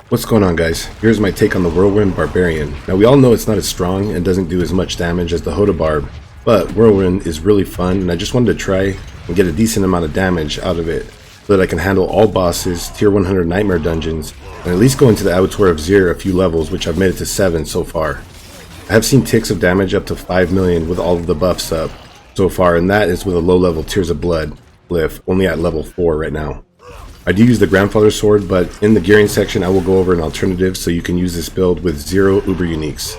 What's going on, guys? Here's my take on the Whirlwind Barbarian. Now we all know it's not as strong and doesn't do as much damage as the Hoda Barb, but Whirlwind is really fun and I just wanted to try and get a decent amount of damage out of it so that I can handle all bosses, tier 100 nightmare dungeons, and at least go into the Abattoir of Zir a few levels, which I've made it to 7 so far. I have seen ticks of damage up to 5 million with all of the buffs up so far, and that is with a low level Tears of Blood glyph, only at level 4 right now. I do use the Grandfather Sword, but in the gearing section I will go over an alternative so you can use this build with 0 Uber Uniques.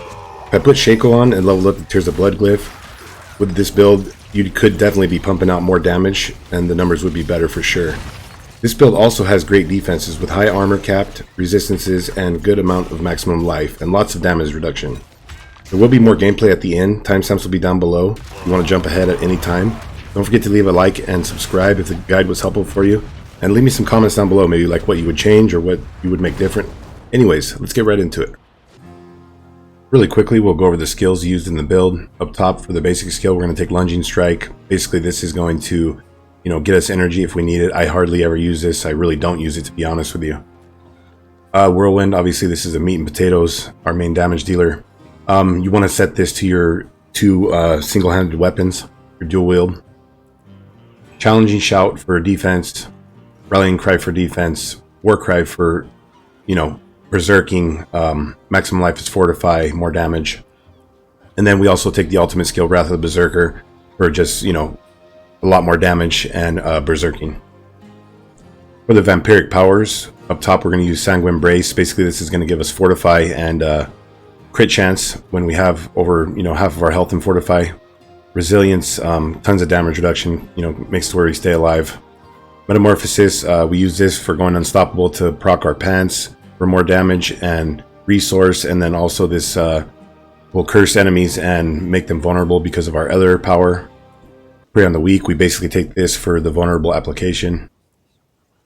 If I put Shako on and leveled up the Tears of Blood glyph, with this build you could definitely be pumping out more damage and the numbers would be better for sure. This build also has great defenses with high armor capped, resistances, and good amount of maximum life and lots of damage reduction. There will be more gameplay at the end. Timestamps will be down below if you want to jump ahead at any time. Don't forget to leave a like and subscribe if the guide was helpful for you. And leave me some comments down below, maybe like what you would change or what you would make different. Anyways, let's get right into it. Really quickly, we'll go over the skills used in the build. Up top for the basic skill, we're going to take Lunging Strike. Basically, this is going to, get us energy if we need it. I hardly ever use this. I really don't use it, to be honest with you. Whirlwind, obviously this is a meat and potatoes, our main damage dealer. You want to set this to your two single-handed weapons, your dual wield. Challenging Shout for defense. Rallying Cry for defense, War Cry for, berserking, maximum life is Fortify, more damage. And then we also take the ultimate skill, Wrath of the Berserker, for just, a lot more damage and berserking. For the Vampiric Powers, up top we're going to use Sanguine Brace. Basically this is going to give us Fortify and crit chance when we have over, half of our health in Fortify. Resilience, tons of damage reduction, makes it where we stay alive. Metamorphosis, we use this for going unstoppable to proc our pants for more damage and resource, and then also this will curse enemies and make them vulnerable because of our other power. Prey on the Weak, we basically take this for the vulnerable application.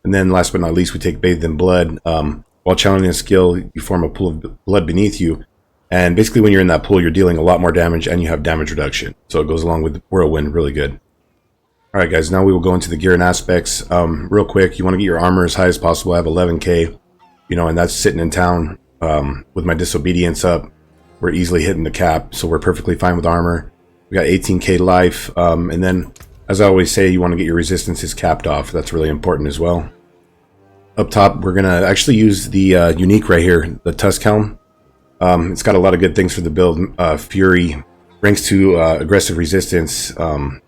And then last but not least, we take Bathed in Blood. While channeling a skill, you form a pool of blood beneath you, and basically when you're in that pool, you're dealing a lot more damage and you have damage reduction. So it goes along with Whirlwind really good. Alright guys, now we will go into the gear and aspects. Real quick, you want to get your armor as high as possible. I have 11k, and that's sitting in town with my disobedience up. We're easily hitting the cap, so we're perfectly fine with armor. We got 18k life, and then, as I always say, you want to get your resistances capped off. That's really important as well. Up top, we're going to actually use the unique right here, the Tusk Helm. It's got a lot of good things for the build. Fury, ranks to aggressive resistance,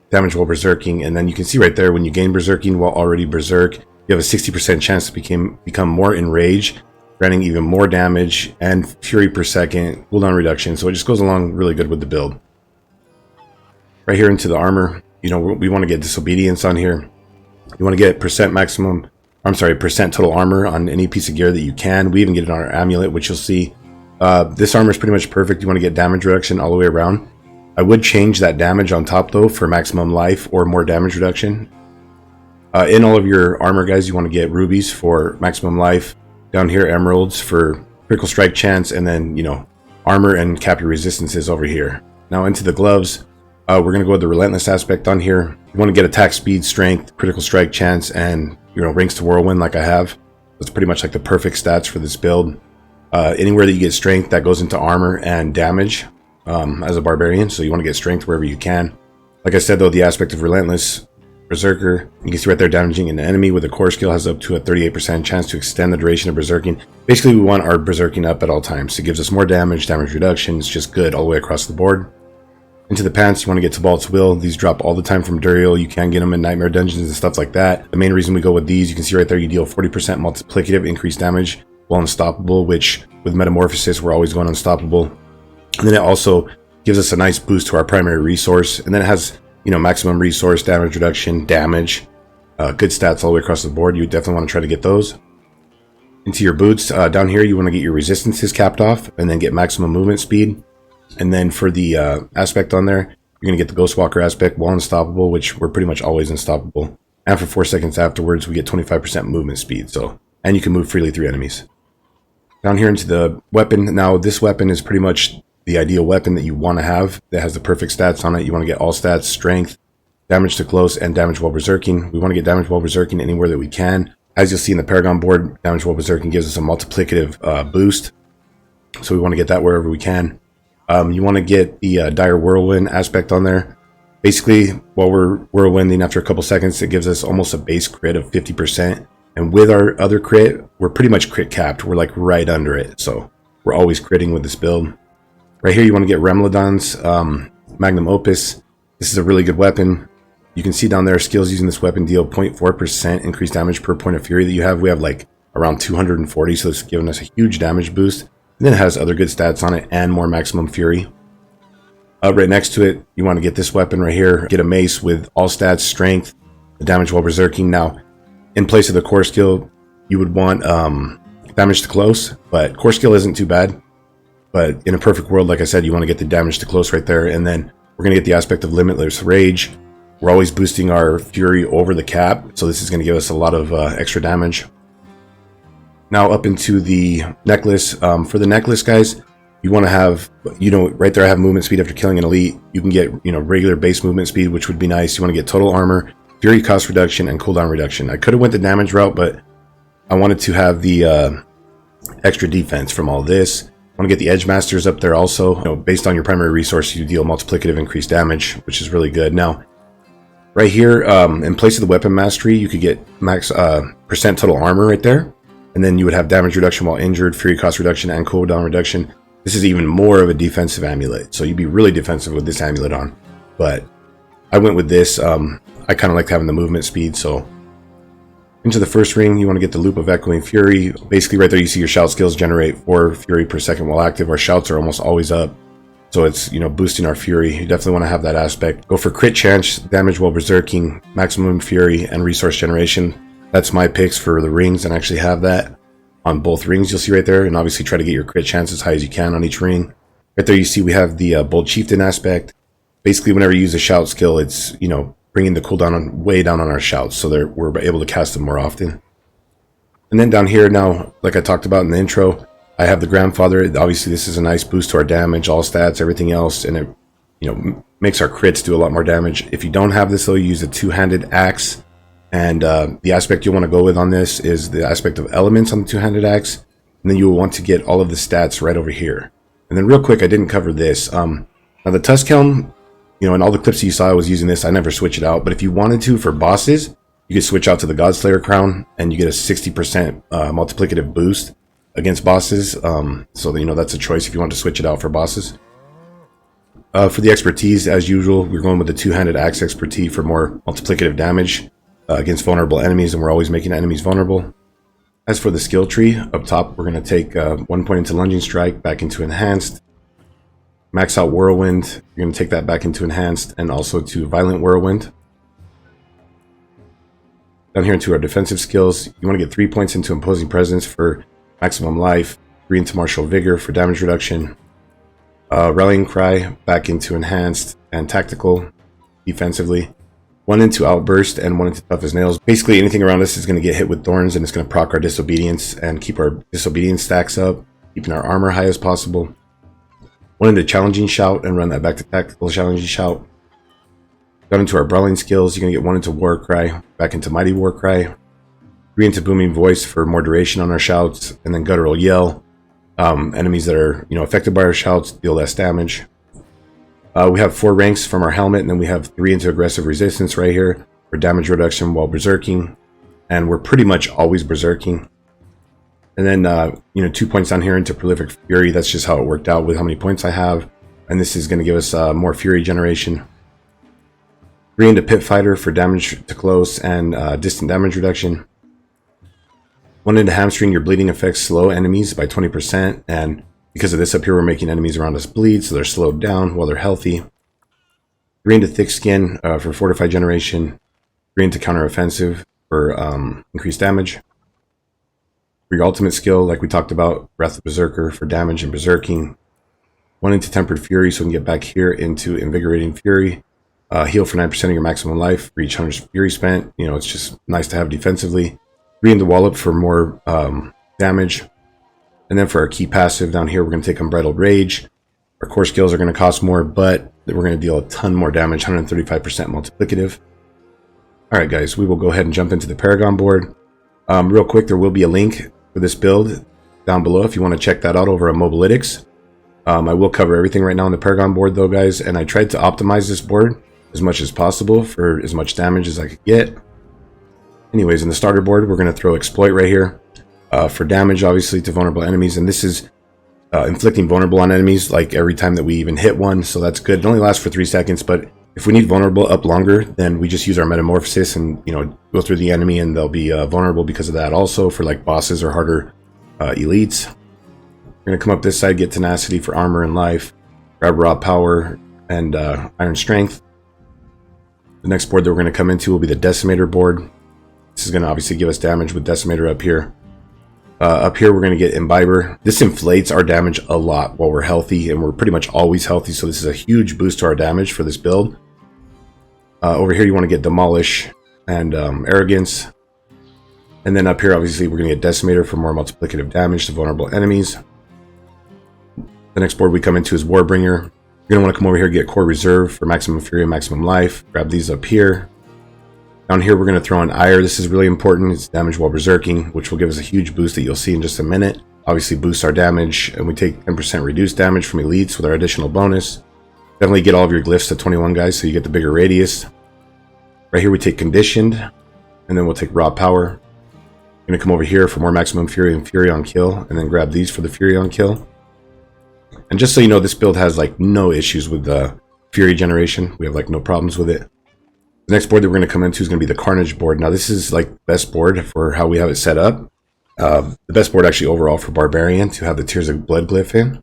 damage while berserking, and then you can see right there when you gain berserking while already berserk, you have a 60% chance to become more enraged, granting even more damage and fury per second, cooldown reduction. So it just goes along really good with the build. Right here into the armor, we want to get disobedience on here. You want to get percent total armor on any piece of gear that you can. We even get it on our amulet, which you'll see. This armor is pretty much perfect. You want to get damage reduction all the way around. I would change that damage on top though for maximum life or more damage reduction. In all of your armor, guys, you want to get rubies for maximum life. Down here, emeralds for critical strike chance, and then armor and cap your resistances over here. Now into the gloves, we're going to go with the relentless aspect on here. You want to get attack speed, strength, critical strike chance, and ranks to whirlwind like I have. That's pretty much like the perfect stats for this build. Anywhere that you get strength, that goes into armor and damage. As a barbarian, so you want to get strength wherever you can. Like I said though, the aspect of relentless berserker, you can see right there, damaging an enemy with a core skill has up to a 38% chance to extend the duration of berserking. Basically we want our berserking up at all times. It gives us more damage reduction. It's just good all the way across the board. Into the pants, you want to get Tibalt's Will. These drop all the time from Duriel. You can get them in nightmare dungeons and stuff like that. The main reason we go with these, you can see right there, you deal 40% multiplicative increased damage while unstoppable, which with metamorphosis we're always going unstoppable. And then it also gives us a nice boost to our primary resource. And then it has, maximum resource, damage reduction, damage, good stats all the way across the board. You definitely want to try to get those. Into your boots, down here, you want to get your resistances capped off and then get maximum movement speed. And then for the aspect on there, you're going to get the Ghostwalker aspect while unstoppable, which we're pretty much always unstoppable. And for 4 seconds afterwards, we get 25% movement speed. And you can move freely through enemies. Down here into the weapon. Now, this weapon is pretty much the ideal weapon that you want to have that has the perfect stats on it. You want to get all stats, strength, damage to close, and damage while berserking. We want to get damage while berserking anywhere that we can. As you'll see in the Paragon board, damage while berserking gives us a multiplicative boost. So we want to get that wherever we can. You want to get the Dire Whirlwind aspect on there. Basically, while we're whirlwinding after a couple seconds, it gives us almost a base crit of 50%. And with our other crit, we're pretty much crit capped. We're like right under it. So we're always critting with this build. Right here, you want to get Remlodon's Magnum Opus. This is a really good weapon. You can see down there, skills using this weapon deal 0.4% increased damage per point of fury that you have. We have like around 240, so it's giving us a huge damage boost. And then it has other good stats on it and more maximum fury. Right next to it, you want to get this weapon right here. Get a mace with all stats, strength, the damage while berserking. Now, in place of the core skill, you would want damage to close, but core skill isn't too bad. But in a perfect world, like I said, you want to get the damage to close right there. And then we're going to get the aspect of Limitless Rage. We're always boosting our fury over the cap, so this is going to give us a lot of extra damage. Now up into the necklace. For the necklace, guys, you want to have, right there I have movement speed after killing an elite. You can get, regular base movement speed, which would be nice. You want to get total armor, fury cost reduction, and cooldown reduction. I could have went the damage route, but I wanted to have the extra defense from all this. I want to get the Edge Masters up there also. Based on your primary resource, you deal multiplicative increased damage, which is really good. Now, right here, in place of the weapon mastery, you could get max percent total armor right there. And then you would have damage reduction while injured, fury cost reduction, and cooldown reduction. This is even more of a defensive amulet. So you'd be really defensive with this amulet on. But I went with this. I kind of liked having the movement speed. So into the first ring, you want to get the Loop of Echoing Fury. Basically right there you see your shout skills generate 4 fury per second while active. Our shouts are almost always up. So it's, boosting our fury. You definitely want to have that aspect. Go for crit chance, damage while berserking, maximum fury, and resource generation. That's my picks for the rings, and actually have that on both rings you'll see right there. And obviously try to get your crit chance as high as you can on each ring. Right there you see we have the Bold Chieftain aspect. Basically whenever you use a shout skill, it's, bringing the cooldown way down on our shouts, so we're able to cast them more often. And then down here now, like I talked about in the intro, I have the Grandfather. Obviously this is a nice boost to our damage, all stats, everything else, and it makes our crits do a lot more damage. If you don't have this though, you use a two-handed axe. And the aspect you'll want to go with on this is the aspect of elements on the two-handed axe. And then you will want to get all of the stats right over here. And then real quick, I didn't cover this. Now the Tusk Helm, in all the clips you saw I was using this, I never switch it out. But if you wanted to for bosses, you could switch out to the Godslayer Crown and you get a 60% multiplicative boost against bosses. So that's a choice if you want to switch it out for bosses. For the expertise, as usual, we're going with the two-handed axe expertise for more multiplicative damage against vulnerable enemies, and we're always making enemies vulnerable. As for the skill tree, up top, we're going to take 1 point into Lunging Strike, back into Enhanced. Max out Whirlwind, you're going to take that back into Enhanced, and also to Violent Whirlwind. Down here into our defensive skills, you want to get 3 points into Imposing Presence for maximum life, 3 into Martial Vigor for damage reduction, Rallying Cry back into Enhanced and Tactical defensively, 1 into Outburst and 1 into Tough as Nails. Basically anything around us is going to get hit with thorns, and it's going to proc our Disobedience and keep our Disobedience stacks up, keeping our armor high as possible. 1 into Challenging Shout and run that back to Tactical Challenging Shout. Down into our Brawling skills, you're going to get 1 into War Cry, back into Mighty War Cry, 3 into Booming Voice for more duration on our shouts, and then Guttural Yell. Enemies that are affected by our shouts deal less damage. We have 4 ranks from our helmet, and then we have 3 into Aggressive Resistance right here for damage reduction while berserking, and we're pretty much always berserking. And then 2 points down here into Prolific Fury. That's just how it worked out with how many points I have, and this is going to give us more fury generation. 3 into Pit Fighter for damage to close and distant damage reduction. 1 into Hamstring. Your bleeding affects slow enemies by 20%, and because of this up here, we're making enemies around us bleed, so they're slowed down while they're healthy. 3 into Thick Skin for Fortified Generation. 3 into Counter Offensive for increased damage. For your ultimate skill, like we talked about, Wrath of Berserker for damage and berserking. 1 into Tempered Fury, so we can get back here into Invigorating Fury. Heal for 9% of your maximum life for each 100 fury spent. It's just nice to have defensively. 3 into Wallop for more damage. And then for our key passive down here, we're going to take Unbridled Rage. Our core skills are going to cost more, but we're going to deal a ton more damage, 135% multiplicative. Alright guys, we will go ahead and jump into the Paragon board. Real quick, there will be a link for this build down below if you want to check that out over at Mobalytics. I will cover everything right now on the Paragon board though, guys, and I tried to optimize this board as much as possible for as much damage as I could get. Anyways, in the starter board, we're going to throw Exploit right here for damage, obviously, to vulnerable enemies, and this is inflicting vulnerable on enemies like every time that we even hit one, so that's good. It only lasts for 3 seconds, but if we need vulnerable up longer, then we just use our Metamorphosis and, you know, go through the enemy and they'll be vulnerable because of that also for like bosses or harder elites. We're going to come up this side, get Tenacity for armor and life, grab Raw Power and Iron Strength. The next board that we're going to come into will be the Decimator board. This is going to obviously give us damage with Decimator up here. Up here, we're going to get Imbiber. This inflates our damage a lot while we're healthy, and we're pretty much always healthy, so this is a huge boost to our damage for this build. Over here, you want to get Demolish and Arrogance. And then up here, obviously, we're going to get Decimator for more multiplicative damage to vulnerable enemies. The next board we come into is Warbringer. You're going to want to come over here and get Core Reserve for maximum Fury and maximum life. Grab these up here. Down here, we're going to throw in Ire. This is really important. It's damage while berserking, which will give us a huge boost that you'll see in just a minute. Obviously, boosts our damage, and we take 10% reduced damage from elites with our additional bonus. Definitely get all of your glyphs to 21, guys, so you get the bigger radius. Right here, we take Conditioned, and then we'll take Raw Power. We're going to come over here for more maximum Fury and Fury on kill, and then grab these for the Fury on kill. And just so you know, this build has like no issues with the Fury generation. We have like no problems with it. The next board that we're going to come into is going to be the Carnage board. Now, this is like the best board for how we have it set up. The best board actually overall for Barbarian to have the Tears of Blood glyph in.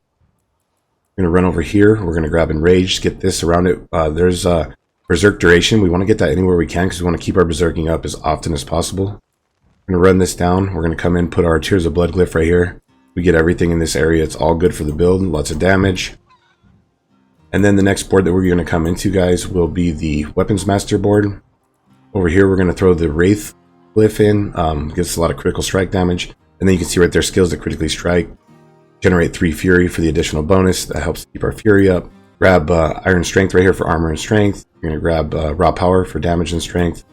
We're going to run over here. We're going to grab Enraged, get this around it. There's Berserk duration. We want to get that anywhere we can because we want to keep our Berserking up as often as possible. We're going to run this down. We're going to come in, put our Tears of Blood glyph right here. We get everything in this area. It's all good for the build. Lots of damage. And then the next board that we're going to come into, guys, will be the Weapons Master board. Over here, we're going to throw the Wraith glyph in. Gives us a lot of critical strike damage. And then you can see right there, skills that critically strike. Generate 3 Fury for the additional bonus. That helps keep our Fury up. Grab Iron Strength right here for armor and strength. You're going to grab Raw Power for damage and strength.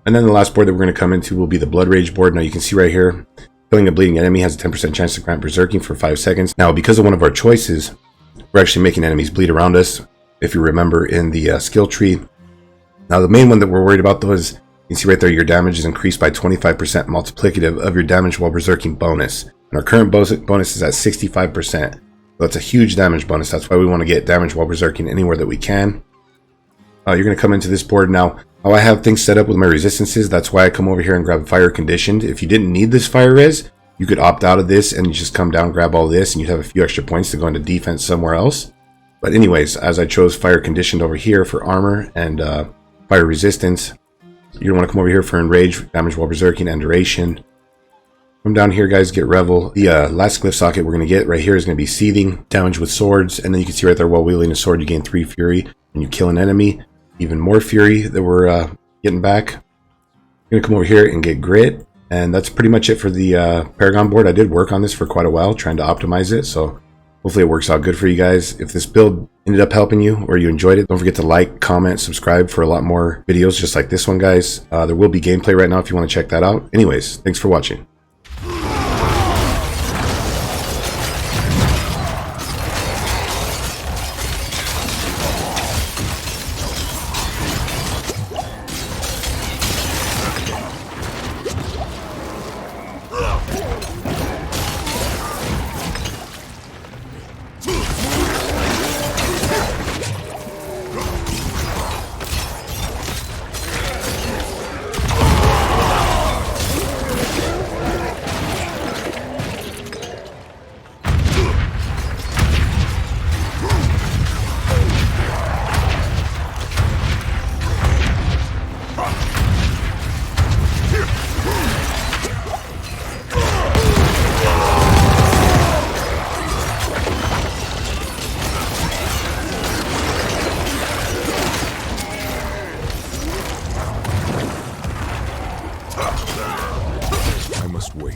And then the last board that we're going to come into will be the Blood Rage board. Now you can see right here, killing a bleeding enemy has a 10% chance to grant Berserking for 5 seconds. Now, because of one of our choices, we're actually making enemies bleed around us, if you remember in the skill tree. Now, the main one that we're worried about, though, is you can see right there your damage is increased by 25% multiplicative of your damage while berserking bonus. And our current bonus is at 65%. So that's a huge damage bonus. That's why we want to get damage while berserking anywhere that we can. You're going to come into this board now. How I have things set up with my resistances, that's why I come over here and grab Fire Conditioned. If you didn't need this Fire Res, you could opt out of this and you just come down, grab all this, and you'd have a few extra points to go into defense somewhere else. But anyways, as I chose Fire Conditioned over here for armor and fire resistance, you want to come over here for Enrage, damage while berserking, and duration. Come down here, guys, get Revel. The last glyph socket we're going to get right here is going to be Seething, damage with swords, and then you can see right there while wielding a sword you gain 3 Fury when you kill an enemy. Even more Fury that we're getting back. I'm going to come over here and get Grit. And that's pretty much it for the Paragon board. I did work on this for quite a while, trying to optimize it. So hopefully it works out good for you guys. If this build ended up helping you or you enjoyed it, don't forget to like, comment, subscribe for a lot more videos just like this one, guys. There will be gameplay right now if you want to check that out. Anyways, thanks for watching. Wait.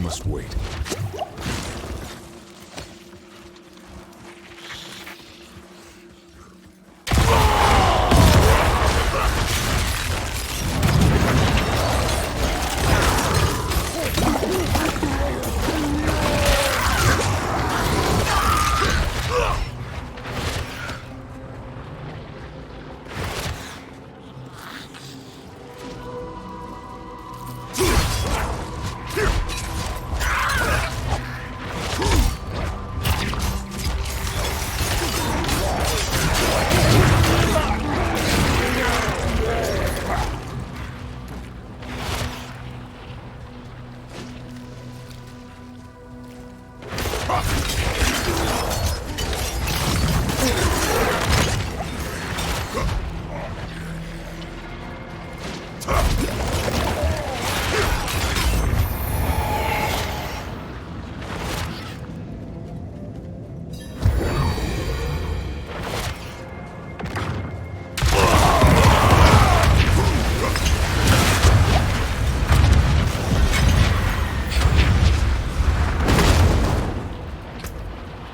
must wait.